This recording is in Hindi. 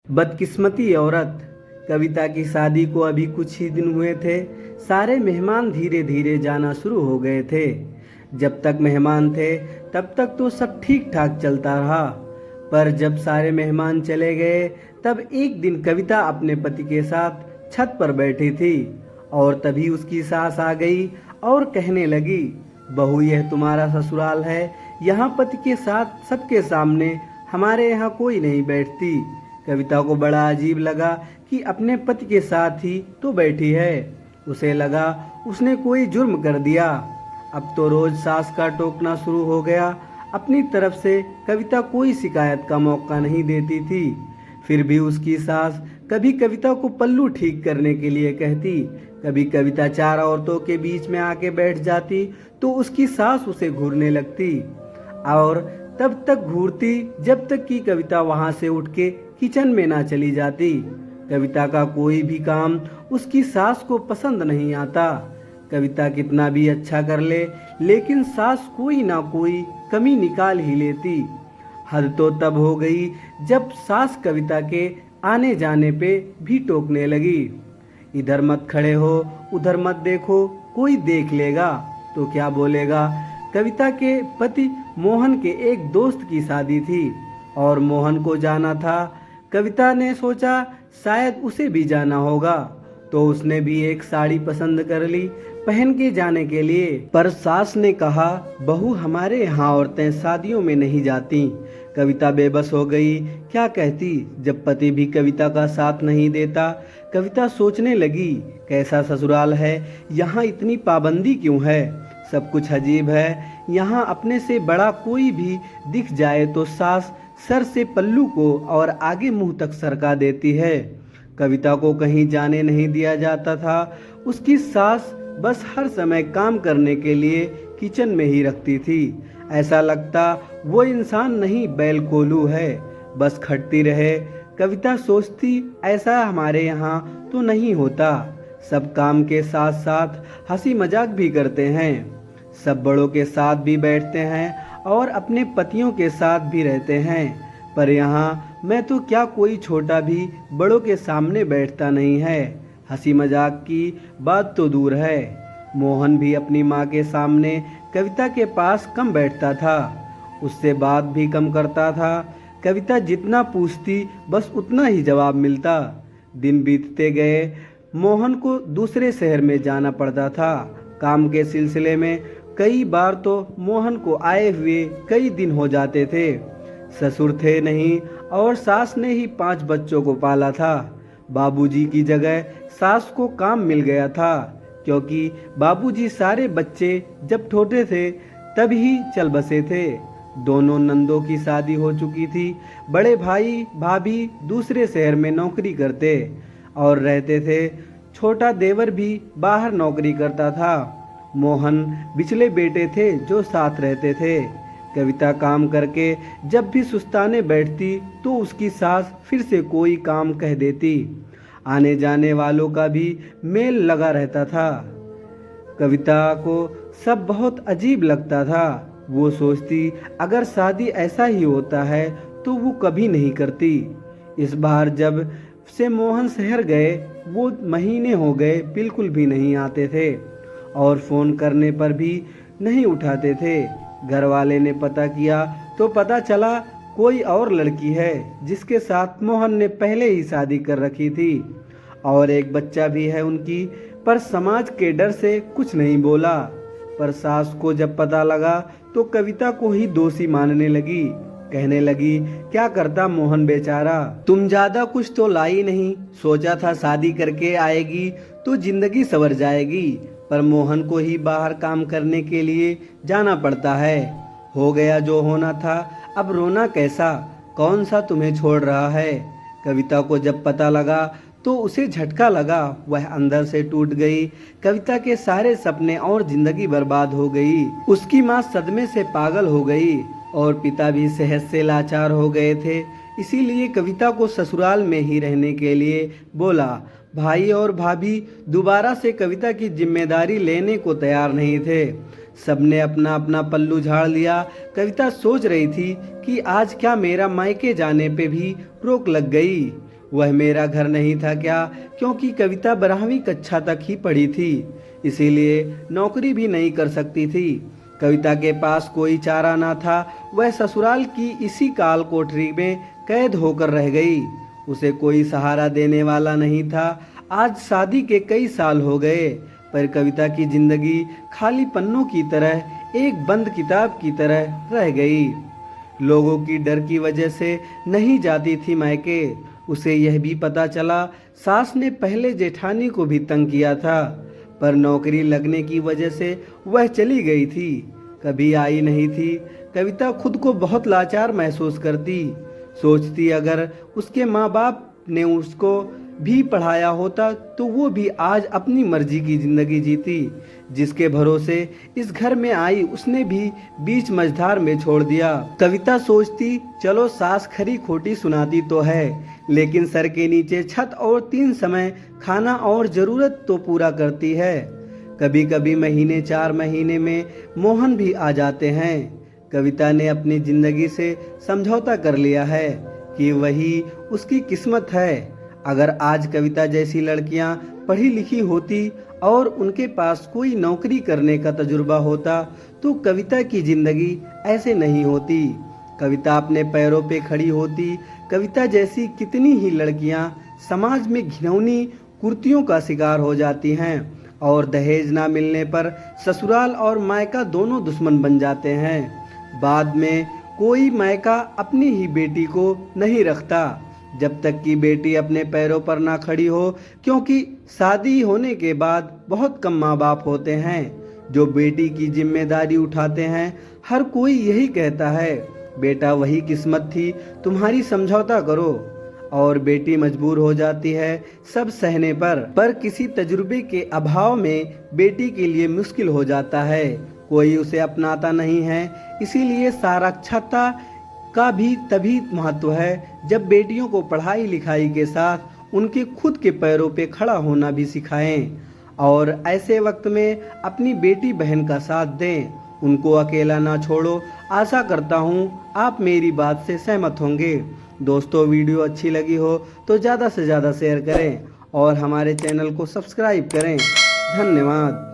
बदकिस्मती औरत। कविता की शादी को अभी कुछ ही दिन हुए थे। सारे मेहमान धीरे धीरे जाना शुरू हो गए थे। जब तक मेहमान थे तब तक तो सब ठीक ठाक चलता रहा, पर जब सारे मेहमान चले गए तब एक दिन कविता अपने पति के साथ छत पर बैठी थी और तभी उसकी सास आ गई और कहने लगी, बहू यह तुम्हारा ससुराल है, यहाँ पति के साथ सबके सामने हमारे यहाँ कोई नहीं बैठती। कविता को बड़ा अजीब लगा कि अपने पति के साथ ही तो बैठी है। उसे लगा उसने कोई जुर्म कर दिया। अब तो रोज सास का टोकना शुरू हो गया। अपनी तरफ से कविता कोई शिकायत का मौका नहीं देती थी, फिर भी उसकी सास कभी कविता को पल्लू ठीक करने के लिए कहती, कभी कविता चार औरतों के बीच में आके बैठ जाती तो उसकी सास उसे घूरने लगती और तब तक घूरती जब तक कि कविता वहां से उठ के किचन में ना चली जाती। कविता का कोई भी काम उसकी सास को पसंद नहीं आता। कविता कितना भी अच्छा कर ले लेकिन सास कोई ना कोई कमी निकाल ही लेती। हद तो तब हो गई जब सास कविता के आने जाने पे भी टोकने लगी। इधर मत खड़े हो, उधर मत देखो, कोई देख लेगा तो क्या बोलेगा। कविता के पति मोहन के एक दोस्त की शादी थी और मोहन को जाना था। कविता ने सोचा शायद उसे भी जाना होगा, तो उसने भी एक साड़ी पसंद कर ली पहन के जाने के लिए। पर सास ने कहा, बहू हमारे यहाँ औरतें शादियों में नहीं जाती। कविता बेबस हो गई, क्या कहती जब पति भी कविता का साथ नहीं देता। कविता सोचने लगी, कैसा ससुराल है, यहाँ इतनी पाबंदी क्यों है, सब कुछ अजीब है। यहाँ अपने से बड़ा कोई भी दिख जाए तो सास सर से पल्लू को और आगे मुंह तक सरका देती है। कविता को कहीं जाने नहीं दिया जाता था। उसकी सास बस हर समय काम करने के लिए किचन में ही रखती थी। ऐसा लगता वो इंसान नहीं बैल कोल्हू है, बस खटती रहे। कविता सोचती ऐसा हमारे यहाँ तो नहीं होता। सब काम के साथ साथ हंसी मजाक भी करते हैं, सब बड़ों के साथ भी बैठते हैं और अपने पतियों के साथ भी रहते हैं। पर यहाँ मैं तो क्या कोई छोटा भी बड़ों के सामने बैठता नहीं है। हंसी मजाक की बात तो दूर है। मोहन भी अपनी माँ के सामने कविता के पास कम बैठता था, उससे बात भी कम करता था। कविता जितना पूछती बस उतना ही जवाब मिलता। दिन बीतते गए, मोहन को दूसरे शहर में जाना पड़ता था काम के सिलसिले में। कई बार तो मोहन को आए हुए कई दिन हो जाते थे। ससुर थे नहीं और सास ने ही 5 बच्चों को पाला था। बाबूजी की जगह सास को काम मिल गया था, क्योंकि बाबूजी सारे बच्चे जब छोटे थे तब ही चल बसे थे। दोनों नंदों की शादी हो चुकी थी। बड़े भाई भाभी दूसरे शहर में नौकरी करते और रहते थे। छोटा देवर भी बाहर नौकरी करता था। मोहन बिचले बेटे थे जो साथ रहते थे। कविता काम करके जब भी सुस्ताने बैठती तो उसकी सास फिर से कोई काम कह देती। आने जाने वालों का भी मेल लगा रहता था। कविता को सब बहुत अजीब लगता था। वो सोचती अगर शादी ऐसा ही होता है तो वो कभी नहीं करती। इस बार जब से मोहन शहर गए वो महीने हो गए बिल्कुल भी नहीं आते थे और फ़ोन करने पर भी नहीं उठाते थे। घर वाले ने पता किया तो पता चला कोई और लड़की है जिसके साथ मोहन ने पहले ही शादी कर रखी थी और एक बच्चा भी है उनकी। पर समाज के डर से कुछ नहीं बोला। पर सास को जब पता लगा तो कविता को ही दोषी मानने लगी। कहने लगी, क्या करता मोहन बेचारा, तुम ज्यादा कुछ तो लाई नहीं। सोचा था शादी करके आएगी तो जिंदगी संवर जाएगी, पर मोहन को ही बाहर काम करने के लिए जाना पड़ता है। हो गया जो होना था, अब रोना कैसा, कौन सा तुम्हें छोड़ रहा है। कविता को जब पता लगा तो उसे झटका लगा, वह अंदर से टूट गई। कविता के सारे सपने और जिंदगी बर्बाद हो गई। उसकी माँ सदमे से पागल हो गई और पिता भी सेहत से लाचार हो गए थे। इसीलिए कविता को ससुराल में ही रहने के लिए बोला। भाई और भाभी दोबारा से कविता की जिम्मेदारी लेने को तैयार नहीं थे। सबने अपना अपना पल्लू झाड़ लिया। कविता सोच रही थी कि आज क्या मेरा मायके जाने पे भी रोक लग गई। वह मेरा घर नहीं था क्या? क्योंकि कविता 12वीं कक्षा तक ही पढ़ी थी, इसीलिए नौकरी भी नहीं कर सकती थी। कविता के पास कोई चारा ना था। वह ससुराल की इसी काल कोठरी में कैद होकर रह गई। उसे कोई सहारा देने वाला नहीं था। आज शादी के कई साल हो गए, पर कविता की जिंदगी खाली पन्नों की तरह, एक बंद किताब की तरह रह गई। लोगों की डर की वजह से नहीं जाती थी मायके। उसे यह भी पता चला सास ने पहले जेठानी को भी तंग किया था, पर नौकरी लगने की वजह से वह चली गई थी, कभी आई नहीं थी। कविता खुद को बहुत लाचार महसूस करती। सोचती अगर उसके माँ बाप ने उसको भी पढ़ाया होता तो वो भी आज अपनी मर्जी की जिंदगी जीती। जिसके भरोसे इस घर में आई उसने भी बीच मझधार में छोड़ दिया। कविता सोचती चलो सास खरी खोटी सुनाती तो है, लेकिन सर के नीचे छत और 3 समय खाना और जरूरत तो पूरा करती है। कभी कभी महीने 4 महीने में मोहन भी आ जाते हैं। कविता ने अपनी जिंदगी से समझौता कर लिया है कि वही उसकी किस्मत है। अगर आज कविता जैसी लड़कियां पढ़ी लिखी होती और उनके पास कोई नौकरी करने का तजुर्बा होता तो कविता की जिंदगी ऐसे नहीं होती। कविता अपने पैरों पे खड़ी होती। कविता जैसी कितनी ही लड़कियां समाज में घिनौनी कुर्तियों का शिकार हो जाती हैं और दहेज ना मिलने पर ससुराल और मायका दोनों दुश्मन बन जाते हैं। बाद में कोई मायका अपनी ही बेटी को नहीं रखता जब तक कि बेटी अपने पैरों पर ना खड़ी हो, क्योंकि शादी होने के बाद बहुत कम माँ बाप होते हैं जो बेटी की जिम्मेदारी उठाते हैं। हर कोई यही कहता है बेटा वही किस्मत थी, तुम्हारी समझौता करो, और बेटी मजबूर हो जाती है सब सहने पर किसी तजुर्बे के अभाव में बेटी के लिए मुश्किल हो जाता है। कोई उसे अपनाता नहीं है। इसीलिए साक्षरता का भी तभी महत्व है जब बेटियों को पढ़ाई लिखाई के साथ उनके खुद के पैरों पे खड़ा होना भी सिखाएं, और ऐसे वक्त में अपनी बेटी बहन का साथ दें, उनको अकेला ना छोड़ो। आशा करता हूँ आप मेरी बात से सहमत होंगे। दोस्तों, वीडियो अच्छी लगी हो तो ज़्यादा से ज़्यादा शेयर करें और हमारे चैनल को सब्सक्राइब करें। धन्यवाद।